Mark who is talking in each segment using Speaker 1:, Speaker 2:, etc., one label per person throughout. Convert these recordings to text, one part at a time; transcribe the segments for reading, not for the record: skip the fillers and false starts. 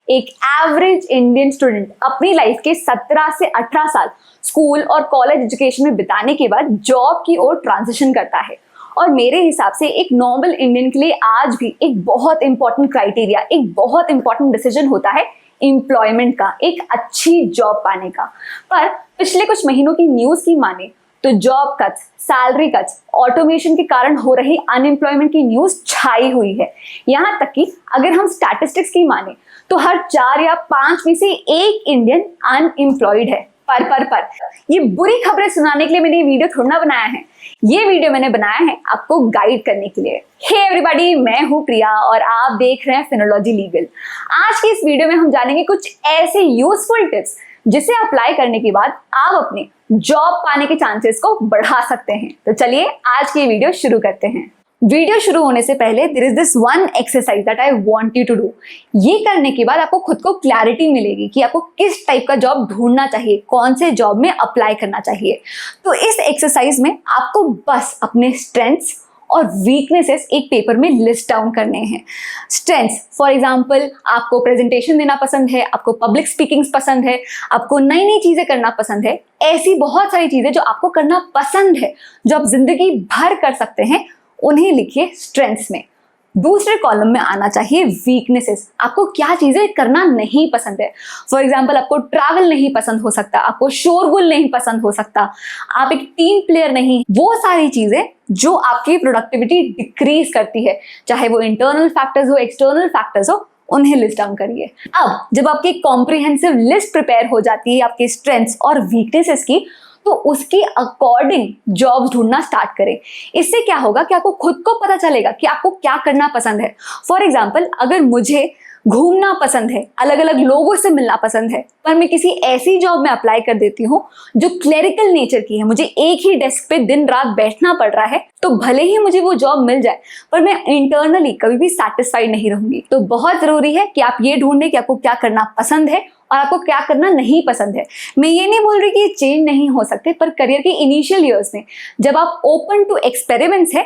Speaker 1: एक average Indian student अपनी life के 17 से 18 साल स्कूल और कॉलेज एजुकेशन में बिताने के बाद जॉब की ओर ट्रांजिशन करता है। और मेरे हिसाब से एक नॉर्मल इंडियन के लिए आज भी एक बहुत इंपॉर्टेंट क्राइटेरिया, एक बहुत इंपॉर्टेंट डिसीजन होता है एम्प्लॉयमेंट का, एक अच्छी जॉब पाने का। पर पिछले कुछ महीनों की न्यूज की माने तो job cuts, salary cuts, automation के कारण हो रही अनएम्प्लॉयमेंट की न्यूज छाई हुई है। यहाँ तक कि अगर हम स्टैटिस्टिक्स की माने तो हर 4 या 5 में से एक इंडियन अनएम्प्लॉयड है। पर ये बुरी खबरें सुनाने के लिए मैंने ये वीडियो थोड़ा ना बनाया है। ये वीडियो मैंने बनाया है आपको गाइड करने के लिए। हे एवरीबॉडी, मैं हूँ प्रिया और आप देख रहे हैं फिनोलॉजी लीगल। आज की इस वीडियो में हम जानेंगे कुछ ऐसे यूजफुल टिप्स जिसे अप्लाई करने के बाद आप अपने जॉब पाने के चांसेस को बढ़ा सकते हैं। तो चलिए आज की वीडियो शुरू करते हैं। वीडियो शुरू होने से पहले there is this one exercise that I want you to do. ये करने के बाद आपको खुद को क्लैरिटी मिलेगी कि आपको किस टाइप का जॉब ढूंढना चाहिए, कौन से जॉब में अप्लाई करना चाहिए। तो इस एक्सरसाइज में आपको बस अपने स्ट्रेंथ्स और वीकनेसेस एक पेपर में लिस्ट डाउन करने हैं। स्ट्रेंथ्स, फॉर एग्जांपल, आपको प्रेजेंटेशन देना पसंद है, आपको पब्लिक स्पीकिंग पसंद है, आपको नई नई चीजें करना पसंद है। ऐसी बहुत सारी चीजें जो आपको करना पसंद है, जो आप जिंदगी भर कर सकते हैं, उन्हें लिखिए स्ट्रेंथ्स में। दूसरे कॉलम में आना चाहिए वीकनेसेस। आपको क्या चीजें करना नहीं पसंद है। फॉर एग्जाम्पल, आपको ट्रैवल नहीं पसंद हो सकता, आपको शोरगुल नहीं पसंद हो सकता, आप एक टीम प्लेयर नहीं। वो सारी चीजें जो आपकी प्रोडक्टिविटी डिक्रीज करती है, चाहे वो इंटरनल फैक्टर्स हो, एक्सटर्नल फैक्टर्स हो, उन्हें लिस्ट डाउन करिए। अब जब आपकी कॉम्प्रिहेंसिव लिस्ट प्रिपेयर हो जाती है आपके स्ट्रेंथ्स और वीकनेसेस की, तो उसके अकॉर्डिंग जॉब्स ढूंढना स्टार्ट करें। इससे क्या होगा कि आपको खुद को पता चलेगा कि आपको क्या करना पसंद है। फॉर एग्जाम्पल, अगर मुझे घूमना पसंद है, अलग अलग लोगों से मिलना पसंद है, पर मैं किसी ऐसी जॉब में अप्लाई कर देती हूँ जो क्लेरिकल नेचर की है, मुझे एक ही डेस्क पे दिन रात बैठना पड़ रहा है, तो भले ही मुझे वो जॉब मिल जाए पर मैं इंटरनली कभी भी सेटिस्फाइड नहीं रहूंगी। तो बहुत जरूरी है कि आप ये ढूंढें कि आपको क्या करना पसंद है और आपको क्या करना नहीं पसंद है। मैं ये नहीं बोल रही कि ये चेंज नहीं हो सकते, पर करियर के इनिशियल ईयर्स में जब आप ओपन टू एक्सपेरिमेंट्स है,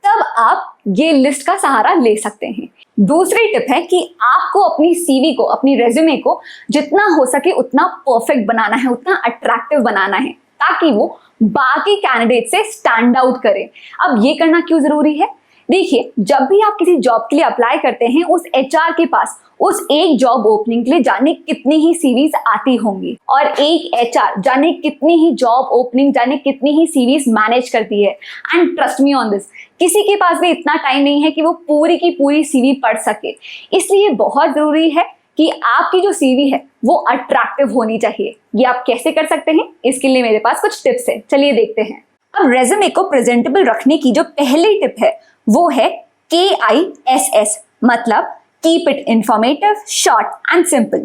Speaker 1: तब आप ये लिस्ट का सहारा ले सकते हैं। दूसरी टिप है कि आपको अपनी सीवी को, अपनी रेज्यूमे को जितना हो सके उतना परफेक्ट बनाना है, उतना अट्रैक्टिव बनाना है, ताकि वो बाकी कैंडिडेट से स्टैंड आउट करे। अब ये करना क्यों जरूरी है? देखिए, जब भी आप किसी जॉब के लिए अप्लाई करते हैं, उस एचआर के पास उस एक जॉब ओपनिंग के लिए जाने कितनी ही सीवीज आती होंगी, और एक एचआर जाने कितनी ही जॉब ओपनिंग, जाने कितनी ही सीवीज मैनेज करती है। And trust me on this, किसी के पास भी इतना टाइम नहीं है कि वो पूरी की पूरी सीवी पढ़ सके। इसलिए बहुत जरूरी है कि आपकी जो सीवी है वो अट्रैक्टिव होनी चाहिए। ये आप कैसे कर सकते हैं, इसके लिए मेरे पास कुछ टिप्स है, चलिए देखते हैं। अब रेज्यूमे को प्रेजेंटेबल रखने की जो पहली टिप है वो है KISS, मतलब keep it informative, short and simple.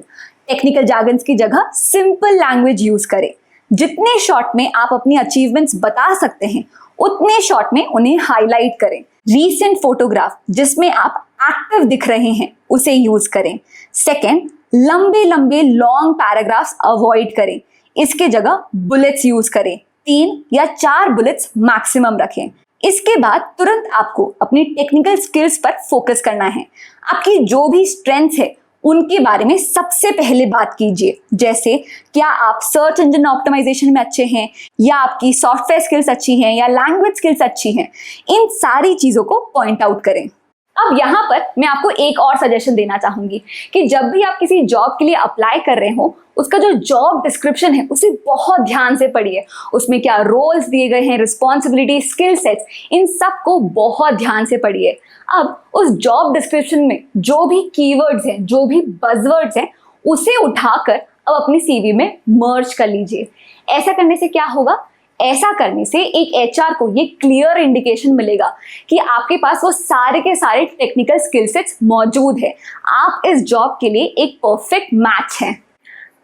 Speaker 1: Technical jargons की जगह सिंपल लैंग्वेज यूज करें। जितने शॉर्ट में आप अपनी अचीवमेंट्स बता सकते हैं, उतने शॉर्ट में उन्हें हाईलाइट करें। रीसेंट फोटोग्राफ जिसमें आप एक्टिव दिख रहे हैं, उसे यूज करें। सेकेंड, लंबे लंबे लॉन्ग पैराग्राफ्स अवॉइड करें, इसके जगह बुलेट्स यूज करें। 3 या 4 बुलेट्स मैक्सिमम रखें। इसके बाद तुरंत आपको अपनी टेक्निकल स्किल्स पर फोकस करना है। आपकी जो भी स्ट्रेंथ्स है उनके बारे में सबसे पहले बात कीजिए, जैसे क्या आप सर्च इंजन ऑप्टिमाइजेशन में अच्छे हैं, या आपकी सॉफ्टवेयर स्किल्स अच्छी हैं, या लैंग्वेज स्किल्स अच्छी हैं। इन सारी चीजों को पॉइंट आउट करें। अब यहाँ पर मैं आपको एक और सजेशन देना चाहूंगी कि जब भी आप किसी जॉब के लिए अप्लाई कर रहे हो, उसका जो जॉब डिस्क्रिप्शन है उसे बहुत ध्यान से पढ़िए। उसमें क्या रोल्स दिए गए हैं, रिस्पॉन्सिबिलिटी, स्किल सेट्स, इन सब को बहुत ध्यान से पढ़िए। अब उस जॉब डिस्क्रिप्शन में जो भी कीवर्ड्स हैं, जो भी बज़वर्ड्स हैं, उसे उठाकर अब अपनी सीवी में मर्ज कर लीजिए। ऐसा करने से क्या होगा? ऐसा करने से एक एचआर को ये क्लियर इंडिकेशन मिलेगा कि आपके पास वो सारे के सारे टेक्निकल स्किल सेट्स मौजूद है, आप इस जॉब के लिए एक परफेक्ट मैच हैं।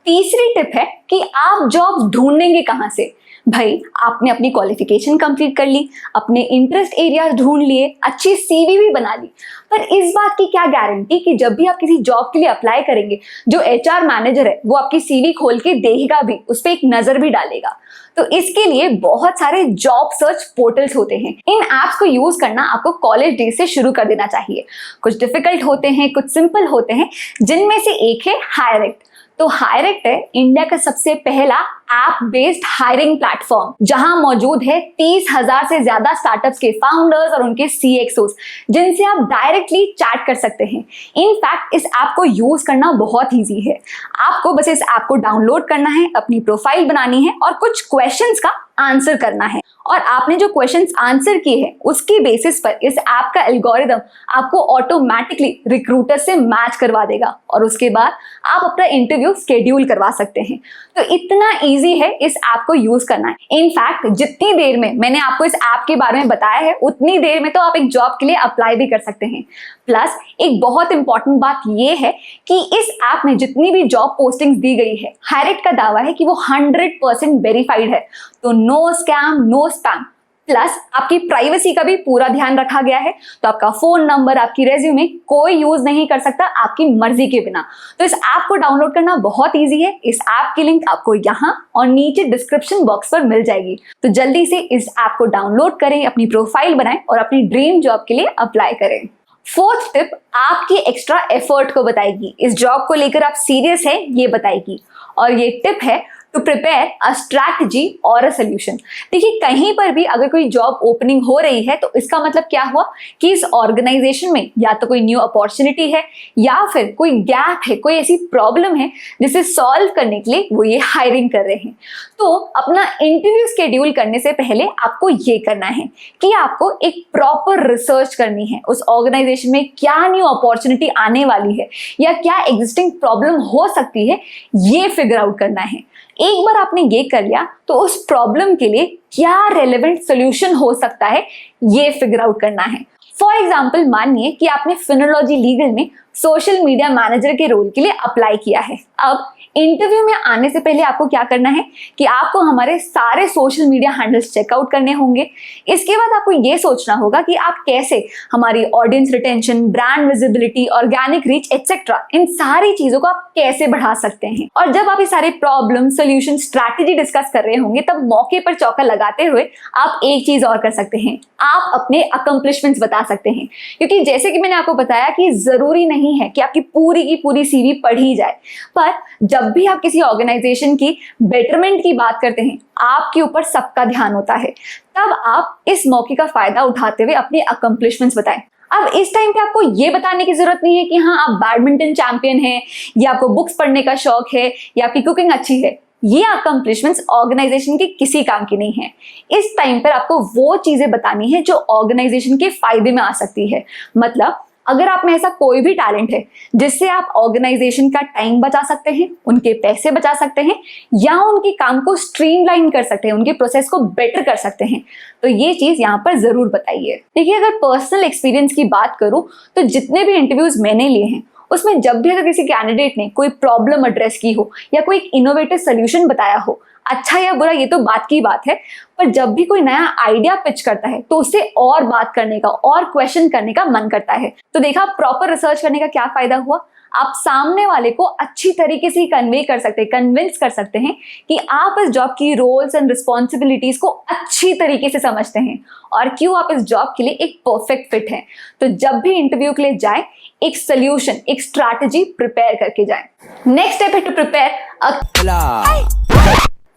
Speaker 1: तीसरी टिप है कि आप जॉब ढूंढेंगे कहाँ से। भाई आपने अपनी क्वालिफिकेशन कंप्लीट कर ली, अपने इंटरेस्ट एरिया ढूंढ लिए, अच्छी सीवी भी बना ली, पर इस बात की क्या गारंटी कि जब भी आप किसी जॉब के लिए अप्लाई करेंगे, जो एचआर मैनेजर है वो आपकी सीवी खोल के देखेगा भी, उस पर एक नजर भी डालेगा। तो इसके लिए बहुत सारे जॉब सर्च पोर्टल्स होते हैं। इन एप्स को यूज करना आपको कॉलेज डेज से शुरू कर देना चाहिए। कुछ डिफिकल्ट होते हैं, कुछ सिंपल होते हैं, जिनमें से एक है हायरेक्ट। तो हायरेक्ट है इंडिया का सबसे पहला ऐप बेस्ड हायरिंग प्लेटफॉर्म, जहां मौजूद है 30,000 से ज्यादा स्टार्टअप्स के फाउंडर्स और उनके सीएक्सओस, जिनसे आप डायरेक्टली चैट कर सकते हैं। इनफैक्ट इस ऐप को यूज करना बहुत इजी है। आपको बस इस ऐप को डाउनलोड करना है, अपनी प्रोफाइल बनानी है और कुछ क्वेश्चंस का आंसर करना है, और आपने जो क्वेश्चंस आंसर किए हैं उसकी बेसिस पर इस ऐप का एल्गोरिदम आपको ऑटोमेटिकली रिक्रूटर से मैच करवा देगा, और उसके बाद आप अपना इंटरव्यू शेड्यूल करवा सकते हैं। तो इतना इजी है इस ऐप को यूज करना है। इनफैक्ट जितनी देर में मैंने आपको इस ऐप के बारे में बताया है, उतनी देर में तो आप एक जॉब के लिए अप्लाई भी कर सकते हैं। प्लस एक बहुत इंपॉर्टेंट बात यह है कि इस ऐप में जितनी भी जॉब पोस्टिंग्स दी गई है, हायरेक्ट का दावा है कि वो 100% वेरीफाइड है। तो no scam, no spam. Plus आपकी प्राइवेसी का भी पूरा ध्यान रखा गया है। तो आपका फोन नंबर, आपकी रेज्यूमे कोई यूज नहीं कर सकता आपकी मर्जी के बिना। तो इस ऐप को डाउनलोड करना बहुत इजी है। इस ऐप की लिंक आपको यहाँ और नीचे डिस्क्रिप्शन बॉक्स पर मिल जाएगी। तो जल्दी से इस ऐप को डाउनलोड करें, अपनी प्रोफाइल बनाएं और अपनी ड्रीम जॉब के लिए अप्लाई करें। फोर्थ टिप आपकी एक्स्ट्रा एफर्ट को बताएगी, इस जॉब को लेकर आप सीरियस हैं ये बताएगी। और ये टिप है टू प्रिपेयर अ स्ट्रैटेजी और अ सोल्यूशन। देखिए, कहीं पर भी अगर कोई जॉब ओपनिंग हो रही है तो इसका मतलब क्या हुआ कि इस ऑर्गेनाइजेशन में या तो कोई न्यू अपॉर्चुनिटी है या फिर कोई गैप है, कोई ऐसी प्रॉब्लम है जिसे सॉल्व करने के लिए वो ये हायरिंग कर रहे हैं। तो अपना इंटरव्यू शेड्यूल करने से पहले आपको ये करना है कि आपको एक प्रॉपर रिसर्च करनी है, उस ऑर्गेनाइजेशन में क्या न्यू अपॉर्चुनिटी आने वाली है या क्या एग्जिस्टिंग प्रॉब्लम हो सकती है, ये फिगर आउट करना है। एक बार आपने ये कर लिया तो उस प्रॉब्लम के लिए क्या रेलेवेंट सोल्यूशन हो सकता है ये फिगर आउट करना है। फॉर एग्जाम्पल, मानिए कि आपने फिनोलॉजी लीगल में सोशल मीडिया मैनेजर के रोल के लिए अप्लाई किया है। अब इंटरव्यू में आने से पहले आपको क्या करना है कि आपको हमारे सारे सोशल मीडिया हैंडल्स चेकआउट करने होंगे। इसके बाद आपको ये सोचना होगा कि आप कैसे हमारी audience retention, brand visibility, organic reach etcetera, इन सारी चीजों को आप कैसे बढ़ा सकते हैं। और जब आप ये सारे प्रॉब्लम, सोल्यूशन, स्ट्रैटेजी डिस्कस कर रहे होंगे, तब मौके पर चौका लगाते हुए आप एक चीज और कर सकते हैं, आप अपने अकम्प्लिशमेंट्स बता सकते हैं। क्योंकि जैसे कि मैंने आपको बताया कि जरूरी नहीं है कि आपकी पूरी की पूरी सीवी पढ़ी जाए, पर जब भी आप किसी ऑर्गेनाइजेशन की बेटरमेंट की बात करते हैं, आपके ऊपर सबका ध्यान होता है, तब आप इस मौके का फायदा उठाते हुए अपने अकम्प्लिशमेंट्स बताएं। अब इस टाइम पे आपको ये बताने की जरूरत नहीं है कि हाँ आप बैडमिंटन चैंपियन हैं, या आपको बुक्स पढ़ने का शौक है, या आपकी कुकिंग अच्छी है। ये अकम्प्लिशमेंट्स ऑर्गेनाइजेशन के किसी काम की नहीं है। इस टाइम पर आपको वो चीजें बतानी है जो ऑर्गेनाइजेशन के फायदे में आ सकती है। मतलब अगर आप में ऐसा कोई भी टैलेंट है जिससे आप ऑर्गेनाइजेशन का टाइम बचा सकते हैं, उनके पैसे बचा सकते हैं, या उनके काम को स्ट्रीमलाइन कर सकते हैं, उनके प्रोसेस को बेटर कर सकते हैं, तो ये चीज यहाँ पर जरूर बताइए। देखिए, अगर पर्सनल एक्सपीरियंस की बात करूं तो जितने भी इंटरव्यूज मैंने लिए हैं उसमें जब भी अगर किसी कैंडिडेट ने कोई प्रॉब्लम एड्रेस की हो या कोई इनोवेटिव सोल्यूशन बताया हो, अच्छा या बुरा ये तो बात की बात है, पर जब भी कोई नया आइडिया पिच करता है तो उससे और बात करने का और क्वेश्चन करने का मन करता है। तो देखा, प्रॉपर रिसर्च करने का क्या फायदा हुआ, आप सामने वाले को अच्छी तरीके से कन्वे कर सकते हैं, कन्विंस कर सकते हैं कि आप इस जॉब की रोल्स एंड रिस्पॉन्सिबिलिटीज को अच्छी तरीके से समझते हैं और क्यों आप इस जॉब के लिए एक परफेक्ट फिट हैं। तो जब भी इंटरव्यू के लिए जाए, एक सोल्यूशन, एक स्ट्रैटेजी प्रिपेयर करके जाए। नेक्स्ट स्टेप है टू प्रिपेयर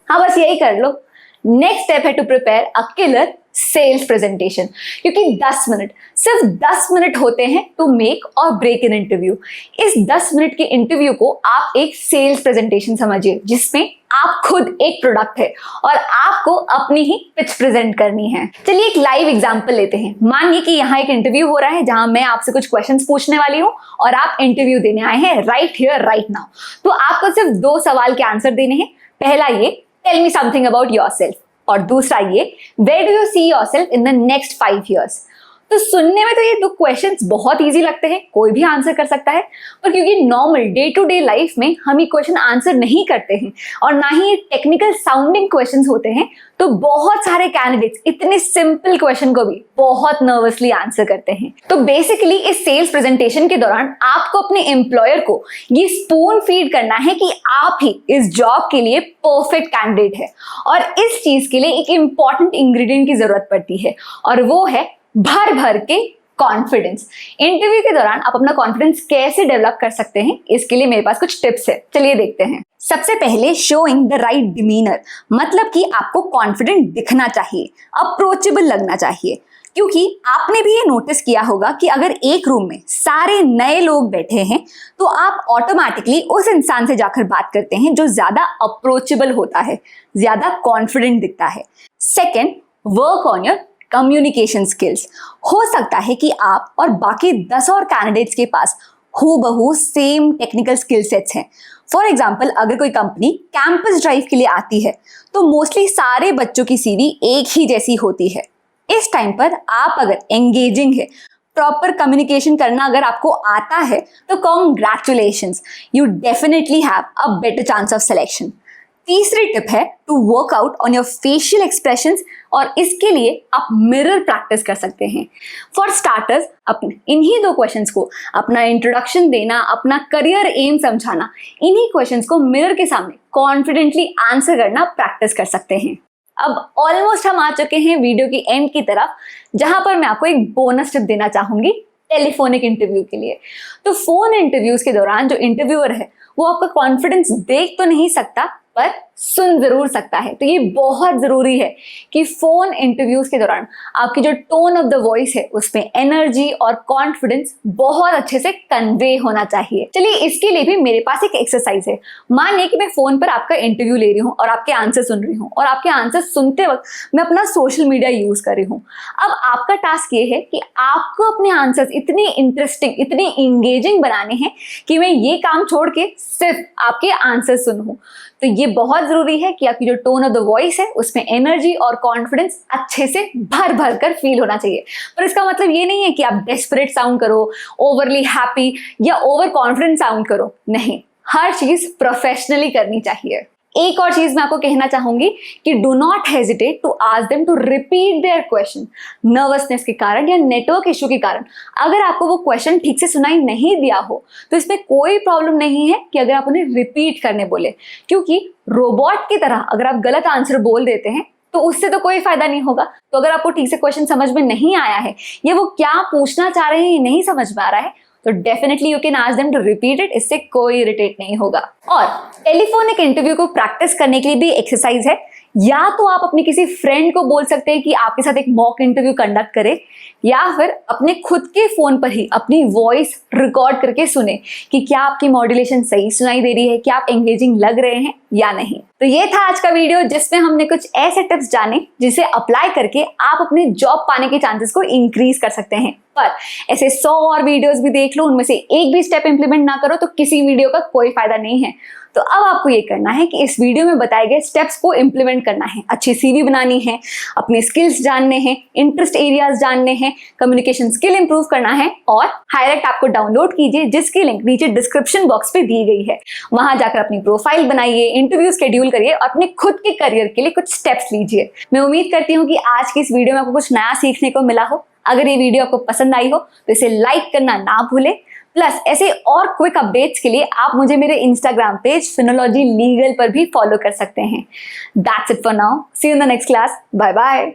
Speaker 1: हाँ बस यही कर लो। नेक्स्ट स्टेप है to prepare a killer sales presentation, क्योंकि 10 मिनट, सिर्फ 10 मिनट होते हैं to make or break in interview. इस 10 मिनट के इंटरव्यू को आप एक सेल्स प्रेजेंटेशन समझिए, जिसमें आप खुद एक प्रोडक्ट है और आपको अपनी ही पिच प्रेजेंट करनी है। चलिए एक लाइव एग्जांपल लेते हैं। मानिए कि यहाँ एक इंटरव्यू हो रहा है जहां मैं आपसे कुछ क्वेश्चंस पूछने वाली हूँ और आप इंटरव्यू देने आए हैं राइट हियर राइट नाउ। तो आपको सिर्फ 2 सवाल के आंसर देने हैं। पहला ये, tell me something about yourself, और दूसरा ये, where do you see yourself in the next 5 years। तो सुनने में तो ये दो क्वेश्चंस बहुत इजी लगते हैं, कोई भी आंसर कर सकता है, पर क्योंकि normal day to day life में हम ये क्वेश्चन आंसर नहीं करते हैं और ना ही ये टेक्निकल साउंडिंग क्वेश्चंस होते हैं, तो बहुत सारे कैंडिडेट्स इतने सिंपल क्वेश्चन को भी बहुत नर्वसली आंसर करते हैं। तो बेसिकली इस सेल्स प्रेजेंटेशन के दौरान आपको अपने एम्प्लॉयर को ये स्पून फीड करना है कि आप ही इस जॉब के लिए परफेक्ट कैंडिडेट है, और इस चीज के लिए एक इंपॉर्टेंट इंग्रेडिएंट की जरूरत पड़ती है, और वो है भर भर के कॉन्फिडेंस। इंटरव्यू के दौरान आप अपना कॉन्फिडेंस कैसे डेवलप कर सकते हैं, इसके लिए मेरे पास कुछ टिप्स है, चलिए देखते हैं। सबसे पहले शोइंग द राइट डिमीनर, मतलब कि आपको कॉन्फिडेंट दिखना चाहिए, अप्रोचेबल लगना चाहिए। क्योंकि आपने भी ये नोटिस किया होगा कि अगर एक रूम में सारे नए लोग बैठे हैं तो आप ऑटोमेटिकली उस इंसान से जाकर बात करते हैं जो ज्यादा अप्रोचेबल होता है, ज्यादा कॉन्फिडेंट दिखता है। Second, work on your communication skills. हो सकता है कि आप और बाकी 10 और कैंडिडेट्स के पास हूबहू सेम टेक्निकल स्किल सेट्स हैं। फॉर एग्जाम्पल, अगर कोई कंपनी कैंपस ड्राइव के लिए आती है तो मोस्टली सारे बच्चों की सीवी एक ही जैसी होती है। इस टाइम पर आप अगर एंगेजिंग है, प्रॉपर कम्युनिकेशन करना अगर आपको आता है, तो congratulations, you definitely have a better chance of selection. तीसरी टिप है to work out on your facial expressions, और इसके लिए आप मिरर प्रैक्टिस कर सकते हैं। फॉर स्टार्टर्स, अपने इन्हीं दो क्वेश्चंस को, अपना इंट्रोडक्शन देना, अपना करियर एम समझाना, इन्हीं क्वेश्चंस को मिरर के सामने कॉन्फिडेंटली आंसर करना प्रैक्टिस कर सकते हैं। अब ऑलमोस्ट हम आ चुके हैं वीडियो की एंड की तरफ, जहां पर मैं आपको एक बोनस टिप देना चाहूंगी टेलीफोनिक इंटरव्यू के लिए। तो फोन इंटरव्यूज के दौरान जो इंटरव्यूअर है वो आपका कॉन्फिडेंस देख तो नहीं सकता, पर सुन जरूर सकता है। तो ये बहुत जरूरी है कि फोन इंटरव्यूज के दौरान आपकी जो टोन ऑफ द वॉइस है उसमें एनर्जी और कॉन्फिडेंस बहुत अच्छे से कन्वे होना चाहिए। चलिए, इसके लिए भी मेरे पास एक एक्सरसाइज है। मान लिया कि मैं फोन पर आपका इंटरव्यू ले रही हूँ और आपके आंसर सुन रही हूँ, और आपके आंसर सुनते वक्त मैं अपना सोशल मीडिया यूज कर रही हूँ। अब आपका टास्क ये है कि आपको अपने आंसर्स इतने इंटरेस्टिंग, इतने इंगेजिंग बनाने हैं कि मैं ये काम छोड़ के सिर्फ आपके आंसर सुनूं। तो ये बहुत जरूरी है कि आपकी जो टोन ऑफ द वॉइस है उसमें एनर्जी और कॉन्फिडेंस अच्छे से भर भर कर फील होना चाहिए। पर इसका मतलब ये नहीं है कि आप डेस्परेट साउंड करो, ओवरली हैप्पी या ओवर कॉन्फिडेंट साउंड करो, नहीं, हर चीज प्रोफेशनली करनी चाहिए। एक और चीज मैं आपको कहना चाहूंगी कि do not hesitate to ask them to repeat their question. Nervousness के कारण या नेटवर्क इशू के कारण अगर आपको वो क्वेश्चन ठीक से सुनाई नहीं दिया हो तो इसमें कोई प्रॉब्लम नहीं है कि अगर आप उन्हें रिपीट करने बोले, क्योंकि रोबोट की तरह अगर आप गलत आंसर बोल देते हैं तो उससे तो कोई फायदा नहीं होगा। तो अगर आपको ठीक से क्वेश्चन समझ में नहीं आया है या वो क्या पूछना चाह रहे हैं ये नहीं समझ में आ रहा है, तो definitely you can ask them to repeat it, इससे कोई इरिटेट नहीं होगा। और टेलीफोनिक इंटरव्यू को प्रैक्टिस करने के लिए भी एक्सरसाइज है। या तो आप अपने किसी फ्रेंड को बोल सकते हैं कि आपके साथ एक मॉक इंटरव्यू कंडक्ट करे, या फिर अपने खुद के फोन पर ही अपनी वॉइस रिकॉर्ड करके सुने कि क्या आपकी मॉड्यूलेशन सही सुनाई दे रही है, क्या आप एंगेजिंग लग रहे हैं या नहीं। तो ये था आज का वीडियो जिसमें हमने कुछ ऐसे टिप्स जाने जिसे अप्लाई करके आप अपने जॉब पाने के चांसेस को इंक्रीज कर सकते हैं। पर ऐसे 100 और वीडियोस भी देख लो, उनमें से एक भी स्टेप इंप्लीमेंट ना करो तो किसी वीडियो का कोई फायदा नहीं है। तो अब आपको ये करना है कि इस वीडियो में बताए गए स्टेप्स को इंप्लीमेंट करना है। अच्छी सीवी बनानी है, अपने स्किल्स जानने हैं, इंटरेस्ट एरियाज जानने हैं, कम्युनिकेशन स्किल इंप्रूव करना है, और हायरएक्ट आपको डाउनलोड कीजिए जिसकी लिंक नीचे डिस्क्रिप्शन बॉक्स पे दी गई है। वहां जाकर अपनी प्रोफाइल बनाइए, इंटरव्यू शेड्यूल करिए और अपने खुद के करियर के लिए कुछ स्टेप्स लीजिए। मैं उम्मीद करती हूँ कि आज की इस वीडियो में आपको कुछ नया सीखने को मिला हो। अगर ये वीडियो आपको पसंद आई हो तो इसे लाइक करना ना भूलें। प्लस ऐसे और क्विक अपडेट्स के लिए आप मुझे मेरे इंस्टाग्राम पेज फिनोलॉजी लीगल पर भी फॉलो कर सकते हैं। That's it for now, see you in the next class, bye bye.